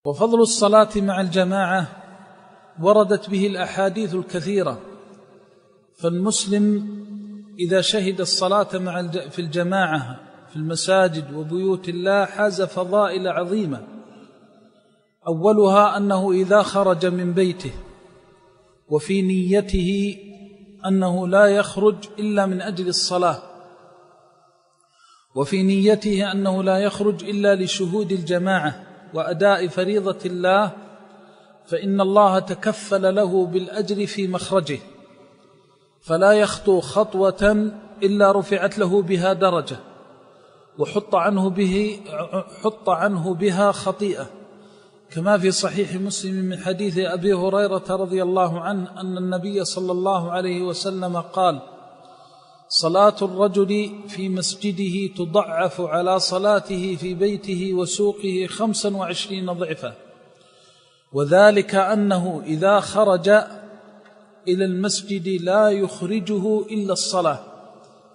وفضل الصلاة مع الجماعة وردت به الأحاديث الكثيرة، فالمسلم إذا شهد الصلاة في الجماعة في المساجد وبيوت الله حاز فضائل عظيمة. أولها أنه إذا خرج من بيته وفي نيته أنه لا يخرج إلا من أجل الصلاة، وفي نيته أنه لا يخرج إلا لشهود الجماعة وأداء فريضة الله، فإن الله تكفل له بالأجر في مخرجه، فلا يخطو خطوة إلا رفعت له بها درجة وحط عنه بها خطيئة، كما في صحيح مسلم من حديث أبي هريرة رضي الله عنه أن النبي صلى الله عليه وسلم قال: صلاة الرجل في مسجده تضعف على صلاته في بيته وسوقه 25 ضعفا، وذلك أنه إذا خرج إلى المسجد لا يخرجه إلا الصلاة،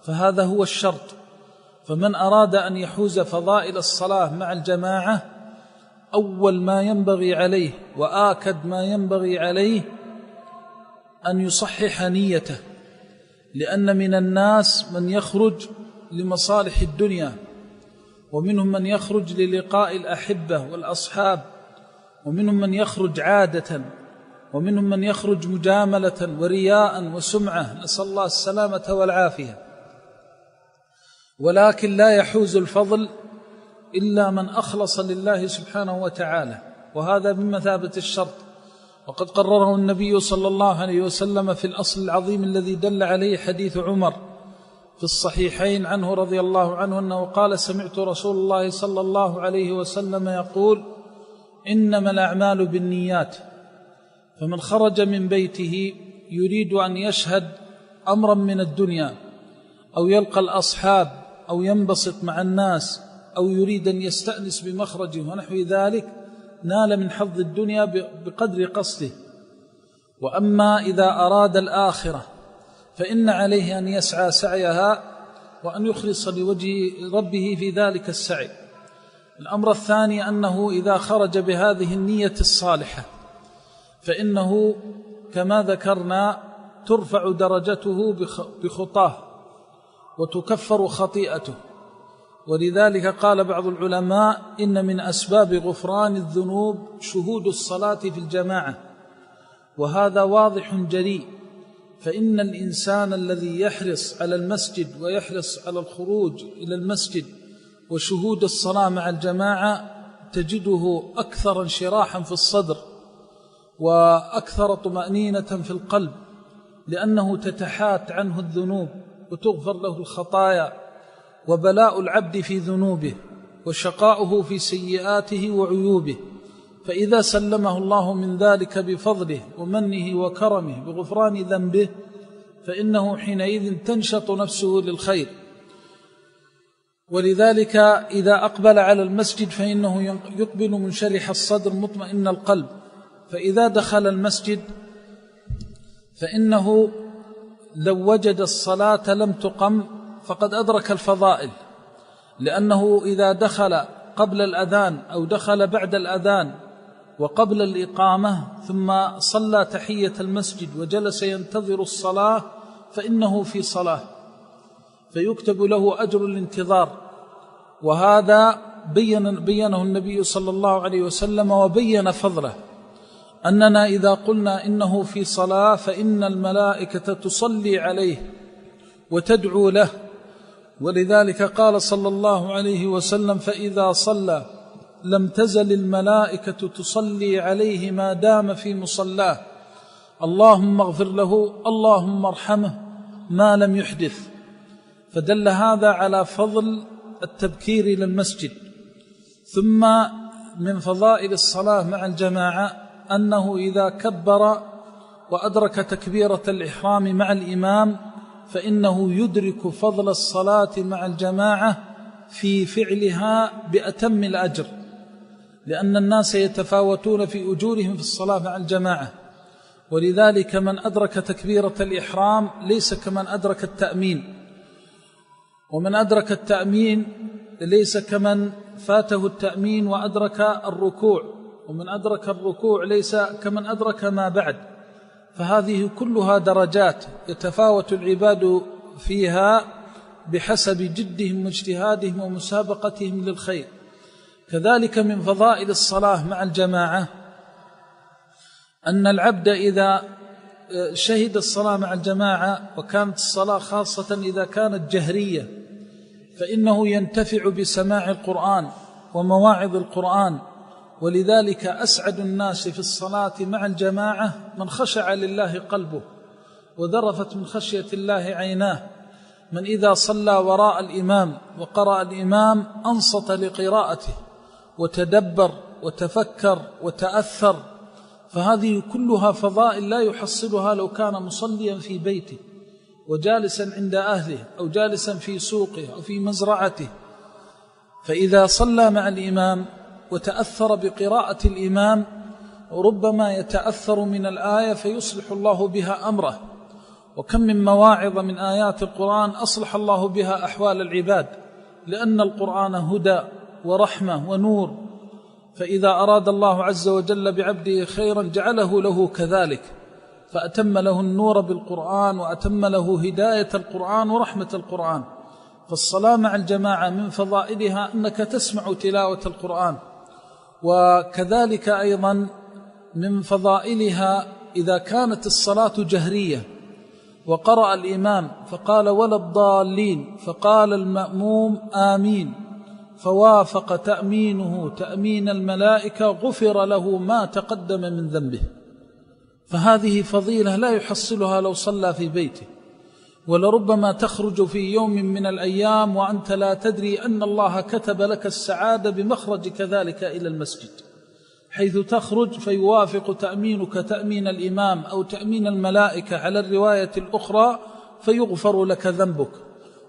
فهذا هو الشرط. فمن أراد أن يحوز فضائل الصلاة مع الجماعة أول ما ينبغي عليه وآكد ما ينبغي عليه أن يصحح نيته، لأن من الناس من يخرج لمصالح الدنيا، ومنهم من يخرج للقاء الأحبة والأصحاب، ومنهم من يخرج عادة، ومنهم من يخرج مجاملة ورياء وسمعة، نسأل الله السلامة والعافية. ولكن لا يحوز الفضل إلا من أخلص لله سبحانه وتعالى، وهذا بمثابة الشرط. وقد قرره النبي صلى الله عليه وسلم في الأصل العظيم الذي دل عليه حديث عمر في الصحيحين عنه رضي الله عنه أنه قال: سمعت رسول الله صلى الله عليه وسلم يقول: إنما الأعمال بالنيات، فمن خرج من بيته يريد أن يشهد أمرا من الدنيا أو يلقى الأصحاب أو ينبسط مع الناس أو يريد أن يستأنس بمخرجه ونحو ذلك، نال من حظ الدنيا بقدر قصده. وأما إذا أراد الآخرة فإن عليه أن يسعى سعيها وأن يخلص لوجه ربه في ذلك السعي. الأمر الثاني أنه إذا خرج بهذه النية الصالحة فإنه كما ذكرنا ترفع درجته بخطاه وتكفر خطيئته. ولذلك قال بعض العلماء: إن من أسباب غفران الذنوب شهود الصلاة في الجماعة، وهذا واضح جلي. فإن الإنسان الذي يحرص على المسجد ويحرص على الخروج إلى المسجد وشهود الصلاة مع الجماعة تجده أكثر انشراحا في الصدر وأكثر طمأنينة في القلب، لأنه تتحات عنه الذنوب وتغفر له الخطايا، وبلاء العبد في ذنوبه وشقاؤه في سيئاته وعيوبه. فإذا سلمه الله من ذلك بفضله ومنه وكرمه بغفران ذنبه فإنه حينئذ تنشط نفسه للخير. ولذلك إذا أقبل على المسجد فإنه يقبل منشرح الصدر مطمئن القلب. فإذا دخل المسجد فإنه لو وجد الصلاة لم تقم فقد أدرك الفضائل، لأنه إذا دخل قبل الأذان أو دخل بعد الأذان وقبل الإقامة ثم صلى تحية المسجد وجلس ينتظر الصلاة فإنه في صلاة، فيكتب له أجر الانتظار. وهذا بينه النبي صلى الله عليه وسلم وبين فضله، أننا إذا قلنا إنه في صلاة فإن الملائكة تصلي عليه وتدعو له. ولذلك قال صلى الله عليه وسلم: فإذا صلى لم تزل الملائكة تصلي عليه ما دام في مصلاه، اللهم اغفر له، اللهم ارحمه، ما لم يحدث. فدل هذا على فضل التبكير إلى المسجد. ثم من فضائل الصلاة مع الجماعة أنه إذا كبر وأدرك تكبيرة الإحرام مع الإمام فإنه يدرك فضل الصلاة مع الجماعة في فعلها بأتم الأجر، لأن الناس يتفاوتون في أجورهم في الصلاة مع الجماعة. ولذلك من أدرك تكبيرة الإحرام ليس كمن أدرك التأمين، ومن أدرك التأمين ليس كمن فاته التأمين وأدرك الركوع، ومن أدرك الركوع ليس كمن أدرك ما بعد، فهذه كلها درجات يتفاوت العباد فيها بحسب جدهم واجتهادهم ومسابقتهم للخير. كذلك من فضائل الصلاة مع الجماعة أن العبد إذا شهد الصلاة مع الجماعة، وكانت الصلاة خاصة إذا كانت جهرية، فإنه ينتفع بسماع القرآن ومواعظ القرآن. ولذلك أسعد الناس في الصلاة مع الجماعة من خشع لله قلبه وذرفت من خشية الله عيناه، من إذا صلى وراء الإمام وقرأ الإمام أنصت لقراءته وتدبر وتفكر وتأثر. فهذه كلها فضائل لا يحصلها لو كان مصليا في بيته وجالسا عند أهله أو جالسا في سوقه أو في مزرعته. فإذا صلى مع الإمام وتأثر بقراءة الإمام ربما يتأثر من الآية فيصلح الله بها أمره. وكم من مواعظ من آيات القرآن أصلح الله بها أحوال العباد، لأن القرآن هدى ورحمة ونور، فإذا أراد الله عز وجل بعبده خيرا جعله له كذلك، فأتم له النور بالقرآن وأتم له هداية القرآن ورحمة القرآن. فالصلاة مع الجماعة من فضائلها أنك تسمع تلاوة القرآن. وكذلك أيضا من فضائلها إذا كانت الصلاة جهرية وقرأ الإمام فقال ولا الضالين فقال المأموم آمين فوافق تأمينه تأمين الملائكة غفر له ما تقدم من ذنبه. فهذه فضيلة لا يحصلها لو صلى في بيته، ولربما تخرج في يوم من الأيام وأنت لا تدري أن الله كتب لك السعادة بمخرجك ذلك إلى المسجد، حيث تخرج فيوافق تأمينك تأمين الإمام أو تأمين الملائكة على الرواية الأخرى فيغفر لك ذنبك.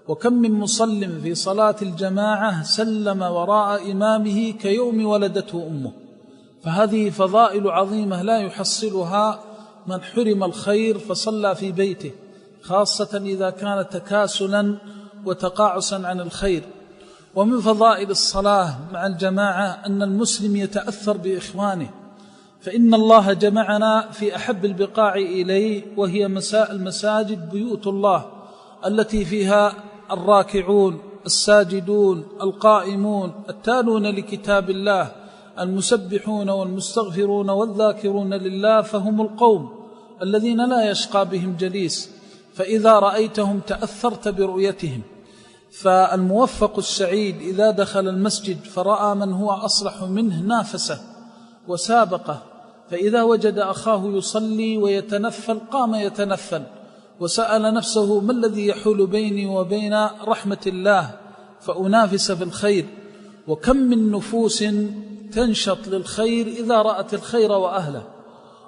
وكم من مصل في صلاة الجماعة سلم وراء إمامه كيوم ولدته أمه. فهذه فضائل عظيمة لا يحصلها من حرم الخير فصلى في بيته، خاصة إذا كان تكاسلا وتقاعسا عن الخير. ومن فضائل الصلاة مع الجماعة أن المسلم يتأثر بإخوانه، فإن الله جمعنا في أحب البقاع إليه، وهي المساجد بيوت الله التي فيها الراكعون الساجدون القائمون التالون لكتاب الله المسبحون والمستغفرون والذاكرون لله، فهم القوم الذين لا يشقى بهم جليس، فإذا رأيتهم تأثرت برؤيتهم. فالموفق السعيد إذا دخل المسجد فرأى من هو أصلح منه نافسه وسابقه، فإذا وجد أخاه يصلي ويتنفل قام يتنفل وسأل نفسه ما الذي يحول بيني وبين رحمة الله فأنافس في الخير. وكم من نفوس تنشط للخير إذا رأت الخير وأهله،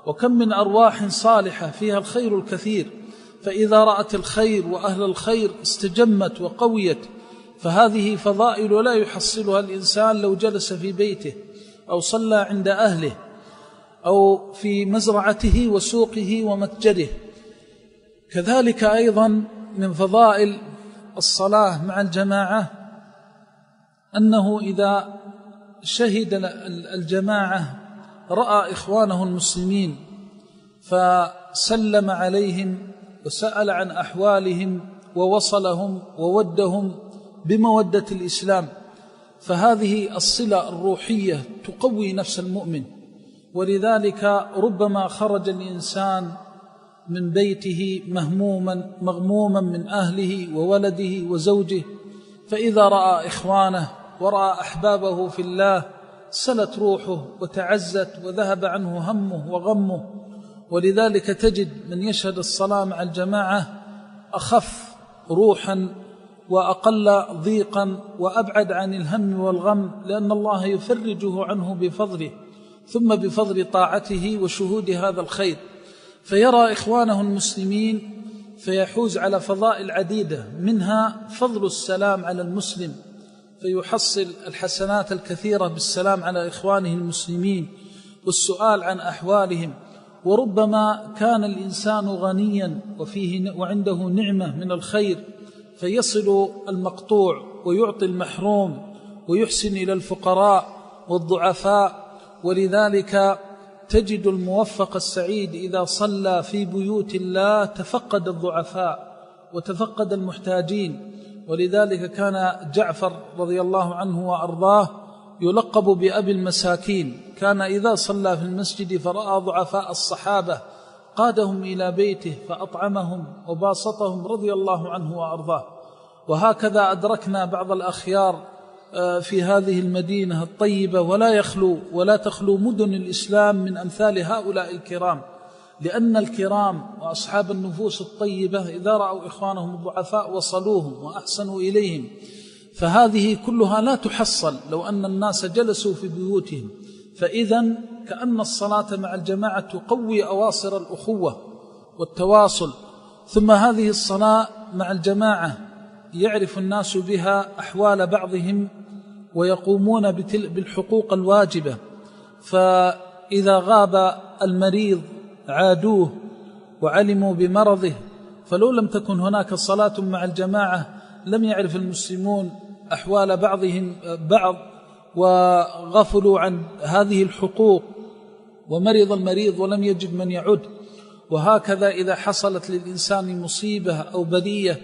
وكم من أرواح صالحة فيها الخير الكثير، فإذا رأت الخير وأهل الخير استجمت وقويت. فهذه فضائل لا يحصلها الإنسان لو جلس في بيته أو صلى عند أهله أو في مزرعته وسوقه ومتجره. كذلك أيضا من فضائل الصلاة مع الجماعة أنه إذا شهد الجماعة رأى إخوانه المسلمين فسلم عليهم وسأل عن أحوالهم ووصلهم وودهم بمودة الإسلام، فهذه الصلة الروحية تقوي نفس المؤمن. ولذلك ربما خرج الإنسان من بيته مغموما من أهله وولده وزوجه، فإذا رأى إخوانه ورأى أحبابه في الله سلت روحه وتعزت وذهب عنه همه وغمه. ولذلك تجد من يشهد الصلاة مع الجماعة أخف روحا وأقل ضيقا وأبعد عن الهم والغم، لأن الله يفرجه عنه بفضله ثم بفضل طاعته وشهود هذا الخير، فيرى إخوانه المسلمين فيحوز على فضائل عديدة، منها فضل السلام على المسلم فيحصل الحسنات الكثيرة بالسلام على إخوانه المسلمين والسؤال عن أحوالهم. وربما كان الإنسان غنيا وعنده نعمة من الخير فيصل المقطوع ويعطي المحروم ويحسن إلى الفقراء والضعفاء ولذلك تجد الموفق السعيد إذا صلى في بيوت الله تفقد الضعفاء وتفقد المحتاجين. ولذلك كان جعفر رضي الله عنه وأرضاه يلقب بأبي المساكين، كان إذا صلى في المسجد فرأى ضعفاء الصحابة قادهم إلى بيته فأطعمهم وباسطهم رضي الله عنه وأرضاه. وهكذا أدركنا بعض الأخيار في هذه المدينة الطيبة، ولا تخلو مدن الإسلام من أمثال هؤلاء الكرام، لأن الكرام وأصحاب النفوس الطيبة إذا رأوا إخوانهم الضعفاء وصلوهم وأحسنوا إليهم، فهذه كلها لا تحصل لو أن الناس جلسوا في بيوتهم. فإذن كأن الصلاة مع الجماعة تقوي أواصر الأخوة والتواصل. ثم هذه الصلاة مع الجماعة يعرف الناس بها أحوال بعضهم ويقومون بالحقوق الواجبة، فإذا غاب المريض عادوه وعلموا بمرضه، فلو لم تكن هناك صلاة مع الجماعة لم يعرف المسلمون أحوال بعضهم بعض وغفلوا عن هذه الحقوق، ومرض المريض ولم يجد من يعد. وهكذا إذا حصلت للإنسان مصيبة أو بلية،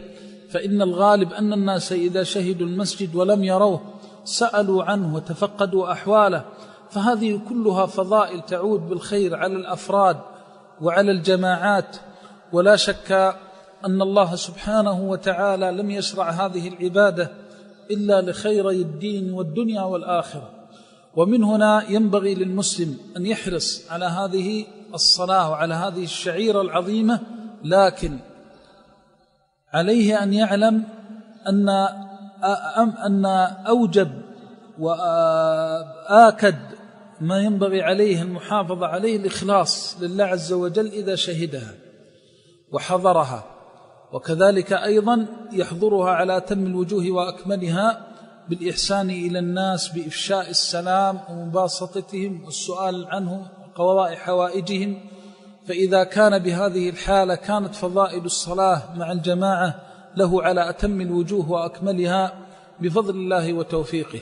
فإن الغالب أن الناس إذا شهدوا المسجد ولم يروه سألوا عنه وتفقدوا أحواله. فهذه كلها فضائل تعود بالخير على الأفراد وعلى الجماعات. ولا شك أن الله سبحانه وتعالى لم يشرع هذه العبادة إلا لخيري الدين والدنيا والآخرة. ومن هنا ينبغي للمسلم أن يحرص على هذه الصلاة وعلى هذه الشعيرة العظيمة، لكن عليه أن يعلم أن أوجب وآكد ما ينبغي عليه المحافظة عليه الإخلاص لله عز وجل إذا شهدها وحضرها، وكذلك أيضا يحضرها على أتم الوجوه وأكملها بالإحسان إلى الناس بإفشاء السلام ومباسطتهم والسؤال عنه وقضاء حوائجهم. فإذا كان بهذه الحالة كانت فضائل الصلاة مع الجماعة له على أتم الوجوه وأكملها بفضل الله وتوفيقه.